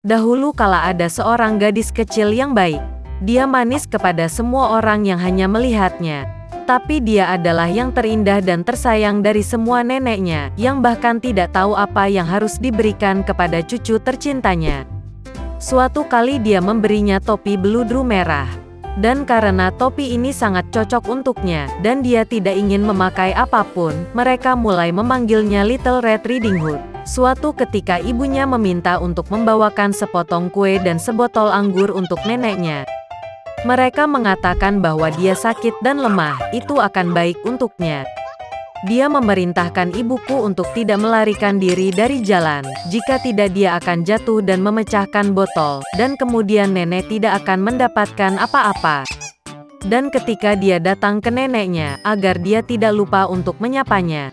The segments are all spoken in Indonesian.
Dahulu kala ada seorang gadis kecil yang baik. Dia manis kepada semua orang yang hanya melihatnya. Tapi dia adalah yang terindah dan tersayang dari semua neneknya, yang bahkan tidak tahu apa yang harus diberikan kepada cucu tercintanya. Suatu kali dia memberinya topi beludru merah. Dan karena topi ini sangat cocok untuknya, dan dia tidak ingin memakai apapun, mereka mulai memanggilnya Little Red Riding Hood. Suatu ketika ibunya meminta untuk membawakan sepotong kue dan sebotol anggur untuk neneknya. Mereka mengatakan bahwa dia sakit dan lemah, itu akan baik untuknya. Dia memerintahkan ibuku untuk tidak melarikan diri dari jalan, jika tidak dia akan jatuh dan memecahkan botol, dan kemudian nenek tidak akan mendapatkan apa-apa. Dan ketika dia datang ke neneknya, agar dia tidak lupa untuk menyapanya.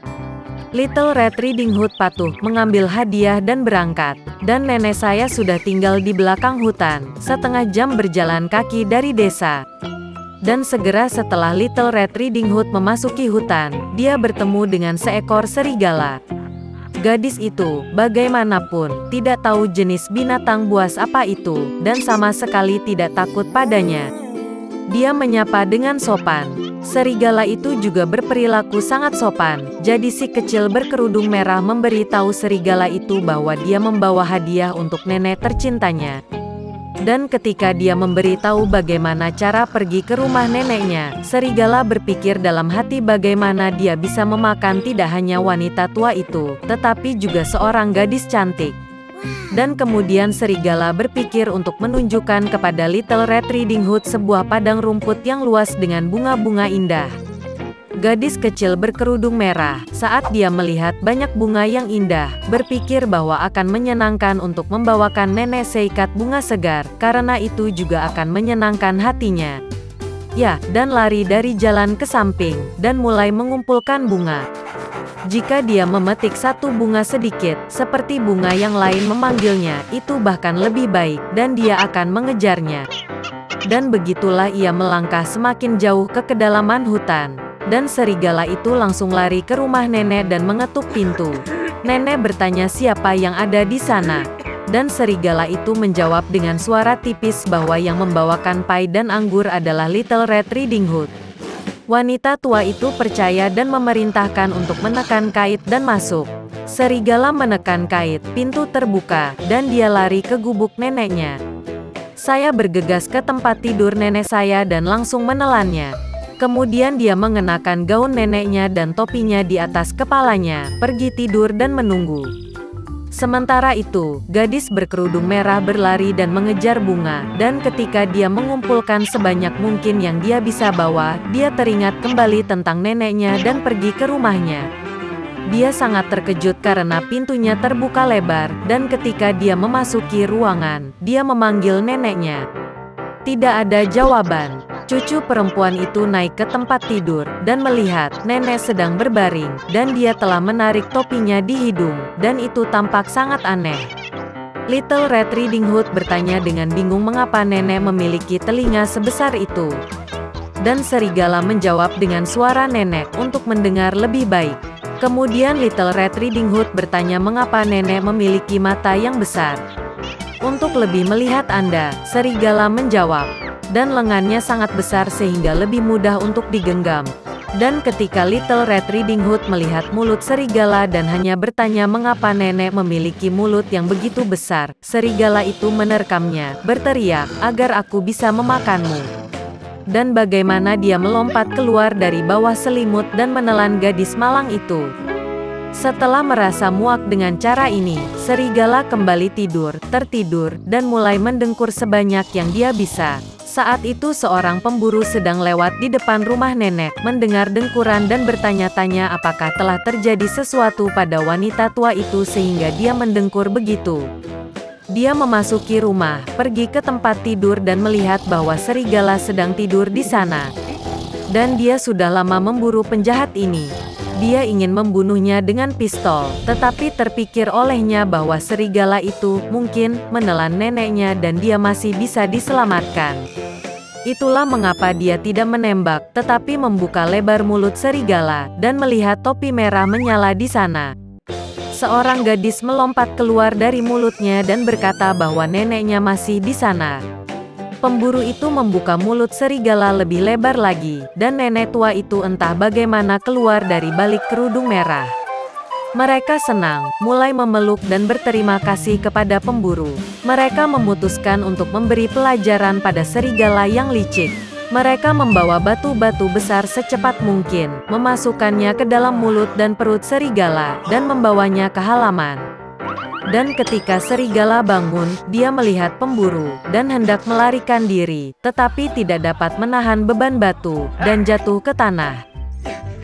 Little Red Riding Hood patuh, mengambil hadiah dan berangkat. Dan nenek saya sudah tinggal di belakang hutan, setengah jam berjalan kaki dari desa. Dan segera setelah Little Red Riding Hood memasuki hutan, dia bertemu dengan seekor serigala. Gadis itu, bagaimanapun, tidak tahu jenis binatang buas apa itu, dan sama sekali tidak takut padanya. Dia menyapa dengan sopan. Serigala itu juga berperilaku sangat sopan, jadi si kecil berkerudung merah memberi tahu serigala itu bahwa dia membawa hadiah untuk nenek tercintanya. Dan ketika dia memberitahu bagaimana cara pergi ke rumah neneknya, serigala berpikir dalam hati bagaimana dia bisa memakan tidak hanya wanita tua itu, tetapi juga seorang gadis cantik. Dan kemudian serigala berpikir untuk menunjukkan kepada Little Red Riding Hood sebuah padang rumput yang luas dengan bunga-bunga indah. Gadis kecil berkerudung merah, saat dia melihat banyak bunga yang indah, berpikir bahwa akan menyenangkan untuk membawakan nenek seikat bunga segar, karena itu juga akan menyenangkan hatinya. Ya, dan lari dari jalan ke samping, dan mulai mengumpulkan bunga. Jika dia memetik satu bunga sedikit, seperti bunga yang lain memanggilnya, itu bahkan lebih baik, dan dia akan mengejarnya. Dan begitulah ia melangkah semakin jauh ke kedalaman hutan. Dan serigala itu langsung lari ke rumah nenek dan mengetuk pintu. Nenek bertanya siapa yang ada di sana. Dan serigala itu menjawab dengan suara tipis bahwa yang membawakan pai dan anggur adalah Little Red Riding Hood. Wanita tua itu percaya dan memerintahkan untuk menekan kait dan masuk. Serigala menekan kait, pintu terbuka, dan dia lari ke gubuk neneknya. Saya bergegas ke tempat tidur nenek saya dan langsung menelannya. Kemudian dia mengenakan gaun neneknya dan topinya di atas kepalanya, pergi tidur dan menunggu. Sementara itu, gadis berkerudung merah berlari dan mengejar bunga, dan ketika dia mengumpulkan sebanyak mungkin yang dia bisa bawa, dia teringat kembali tentang neneknya dan pergi ke rumahnya. Dia sangat terkejut karena pintunya terbuka lebar, dan ketika dia memasuki ruangan, dia memanggil neneknya. Tidak ada jawaban. Cucu perempuan itu naik ke tempat tidur, dan melihat nenek sedang berbaring, dan dia telah menarik topinya di hidung, dan itu tampak sangat aneh. Little Red Riding Hood bertanya dengan bingung mengapa nenek memiliki telinga sebesar itu. Dan serigala menjawab dengan suara nenek untuk mendengar lebih baik. Kemudian Little Red Riding Hood bertanya mengapa nenek memiliki mata yang besar. Untuk lebih melihat Anda, serigala menjawab. Dan lengannya sangat besar sehingga lebih mudah untuk digenggam. Dan ketika Little Red Riding Hood melihat mulut serigala dan hanya bertanya mengapa nenek memiliki mulut yang begitu besar, serigala itu menerkamnya, berteriak, agar aku bisa memakanmu. Dan bagaimana dia melompat keluar dari bawah selimut dan menelan gadis malang itu. Setelah merasa muak dengan cara ini, serigala kembali tertidur, dan mulai mendengkur sebanyak yang dia bisa. Saat itu seorang pemburu sedang lewat di depan rumah nenek, mendengar dengkuran dan bertanya-tanya apakah telah terjadi sesuatu pada wanita tua itu sehingga dia mendengkur begitu. Dia memasuki rumah, pergi ke tempat tidur dan melihat bahwa serigala sedang tidur di sana. Dan dia sudah lama memburu penjahat ini. Dia ingin membunuhnya dengan pistol, tetapi terpikir olehnya bahwa serigala itu mungkin menelan neneknya dan dia masih bisa diselamatkan. Itulah mengapa dia tidak menembak, tetapi membuka lebar mulut serigala, dan melihat topi merah menyala di sana. Seorang gadis melompat keluar dari mulutnya dan berkata bahwa neneknya masih di sana. Pemburu itu membuka mulut serigala lebih lebar lagi, dan nenek tua itu entah bagaimana keluar dari balik kerudung merah. Mereka senang, mulai memeluk dan berterima kasih kepada pemburu. Mereka memutuskan untuk memberi pelajaran pada serigala yang licik. Mereka membawa batu-batu besar secepat mungkin, memasukkannya ke dalam mulut dan perut serigala, dan membawanya ke halaman. Dan ketika serigala bangun, dia melihat pemburu, dan hendak melarikan diri, tetapi tidak dapat menahan beban batu, dan jatuh ke tanah.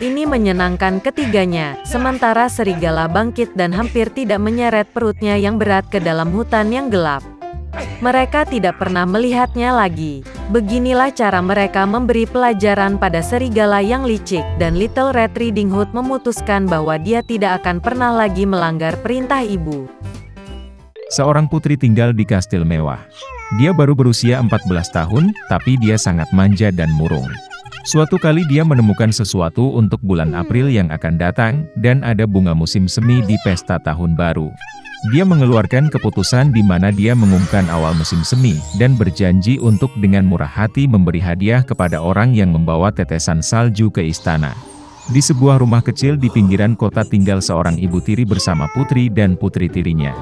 Ini menyenangkan ketiganya, sementara serigala bangkit dan hampir tidak menyeret perutnya yang berat ke dalam hutan yang gelap. Mereka tidak pernah melihatnya lagi. Beginilah cara mereka memberi pelajaran pada serigala yang licik, dan Little Red Riding Hood memutuskan bahwa dia tidak akan pernah lagi melanggar perintah ibu. Seorang putri tinggal di kastil mewah. Dia baru berusia 14 tahun, tapi dia sangat manja dan murung. Suatu kali dia menemukan sesuatu untuk bulan April yang akan datang, dan ada bunga musim semi di pesta tahun baru. Dia mengeluarkan keputusan di mana dia mengumumkan awal musim semi, dan berjanji untuk dengan murah hati memberi hadiah kepada orang yang membawa tetesan salju ke istana. Di sebuah rumah kecil di pinggiran kota tinggal seorang ibu tiri bersama putri dan putri tirinya.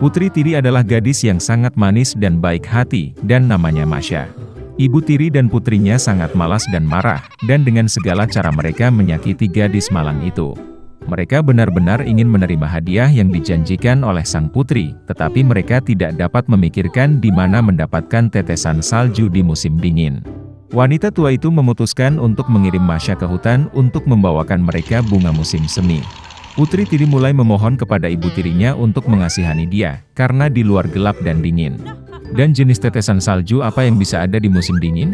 Putri tiri adalah gadis yang sangat manis dan baik hati, dan namanya Masha. Ibu tiri dan putrinya sangat malas dan marah, dan dengan segala cara mereka menyakiti gadis malang itu. Mereka benar-benar ingin menerima hadiah yang dijanjikan oleh sang putri, tetapi mereka tidak dapat memikirkan di mana mendapatkan tetesan salju di musim dingin. Wanita tua itu memutuskan untuk mengirim Masha ke hutan untuk membawakan mereka bunga musim semi. Putri tiri mulai memohon kepada ibu tirinya untuk mengasihani dia, karena di luar gelap dan dingin. Dan jenis tetesan salju apa yang bisa ada di musim dingin?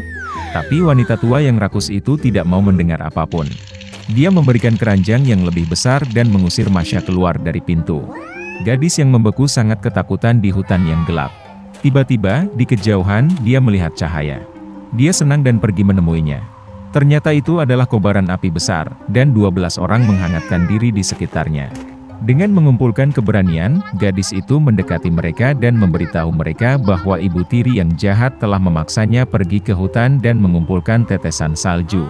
Tapi wanita tua yang rakus itu tidak mau mendengar apapun. Dia memberikan keranjang yang lebih besar dan mengusir Masha keluar dari pintu. Gadis yang membeku sangat ketakutan di hutan yang gelap. Tiba-tiba, di kejauhan, dia melihat cahaya. Dia senang dan pergi menemuinya. Ternyata itu adalah kobaran api besar, dan 12 orang menghangatkan diri di sekitarnya. Dengan mengumpulkan keberanian, gadis itu mendekati mereka dan memberitahu mereka bahwa ibu tiri yang jahat telah memaksanya pergi ke hutan dan mengumpulkan tetesan salju.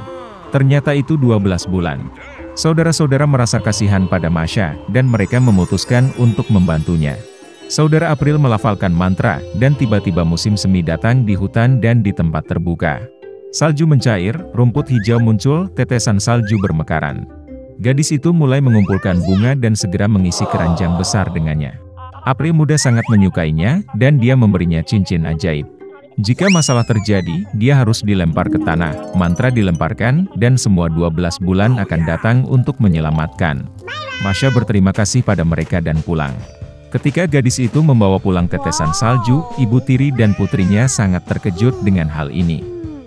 Ternyata itu 12 bulan. Saudara-saudara merasa kasihan pada Masha, dan mereka memutuskan untuk membantunya. Saudara April melafalkan mantra, dan tiba-tiba musim semi datang di hutan dan di tempat terbuka. Salju mencair, rumput hijau muncul, tetesan salju bermekaran. Gadis itu mulai mengumpulkan bunga dan segera mengisi keranjang besar dengannya. April muda sangat menyukainya, dan dia memberinya cincin ajaib. Jika masalah terjadi, dia harus dilempar ke tanah, mantra dilemparkan, dan semua 12 bulan akan datang untuk menyelamatkan. Masha berterima kasih pada mereka dan pulang. Ketika gadis itu membawa pulang tetesan salju, ibu tiri dan putrinya sangat terkejut dengan hal ini.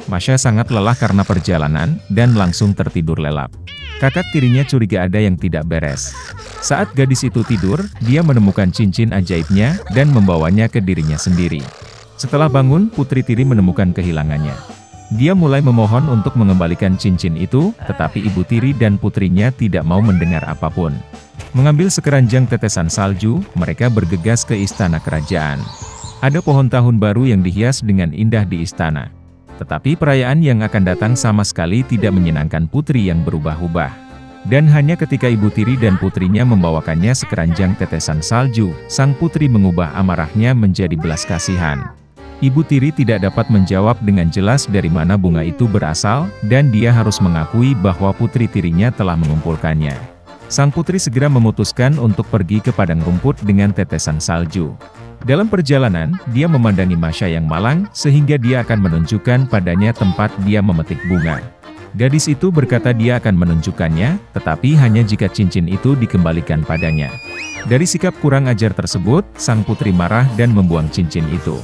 Masha sangat lelah karena perjalanan, dan langsung tertidur lelap. Kakak tirinya curiga ada yang tidak beres. Saat gadis itu tidur, dia menemukan cincin ajaibnya, dan membawanya ke dirinya sendiri. Setelah bangun, putri tiri menemukan kehilangannya. Dia mulai memohon untuk mengembalikan cincin itu, tetapi ibu tiri dan putrinya tidak mau mendengar apapun. Mengambil sekeranjang tetesan salju, mereka bergegas ke istana kerajaan. Ada pohon tahun baru yang dihias dengan indah di istana. Tetapi perayaan yang akan datang sama sekali tidak menyenangkan putri yang berubah-ubah. Dan hanya ketika ibu tiri dan putrinya membawakannya sekeranjang tetesan salju, sang putri mengubah amarahnya menjadi belas kasihan. Ibu tiri tidak dapat menjawab dengan jelas dari mana bunga itu berasal, dan dia harus mengakui bahwa putri tirinya telah mengumpulkannya. Sang putri segera memutuskan untuk pergi ke padang rumput dengan tetesan salju. Dalam perjalanan, dia memandangi Masha yang malang, sehingga dia akan menunjukkan padanya tempat dia memetik bunga. Gadis itu berkata dia akan menunjukkannya, tetapi hanya jika cincin itu dikembalikan padanya. Dari sikap kurang ajar tersebut, sang putri marah dan membuang cincin itu.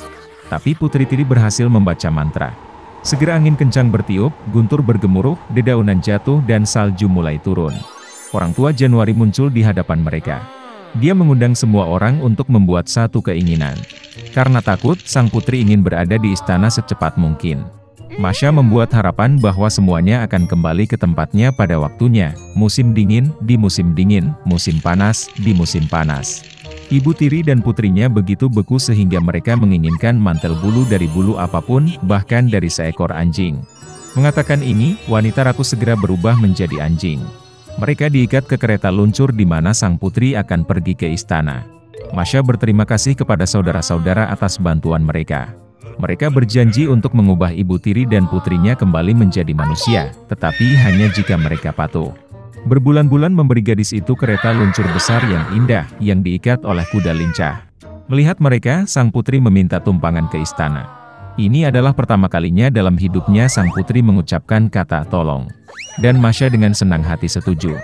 Tapi putri tiri berhasil membaca mantra. Segera angin kencang bertiup, guntur bergemuruh, dedaunan jatuh dan salju mulai turun. Orang tua Januari muncul di hadapan mereka. Dia mengundang semua orang untuk membuat satu keinginan. Karena takut, sang putri ingin berada di istana secepat mungkin. Masha membuat harapan bahwa semuanya akan kembali ke tempatnya pada waktunya, musim dingin di musim dingin, musim panas di musim panas. Ibu tiri dan putrinya begitu beku sehingga mereka menginginkan mantel bulu dari bulu apapun, bahkan dari seekor anjing. Mengatakan ini, wanita rakus segera berubah menjadi anjing. Mereka diikat ke kereta luncur di mana sang putri akan pergi ke istana. Masha berterima kasih kepada saudara-saudara atas bantuan mereka. Mereka berjanji untuk mengubah ibu tiri dan putrinya kembali menjadi manusia, tetapi hanya jika mereka patuh. Berbulan-bulan memberi gadis itu kereta luncur besar yang indah, yang diikat oleh kuda lincah. Melihat mereka, sang putri meminta tumpangan ke istana. Ini adalah pertama kalinya dalam hidupnya sang putri mengucapkan kata tolong. Dan Masha dengan senang hati setuju.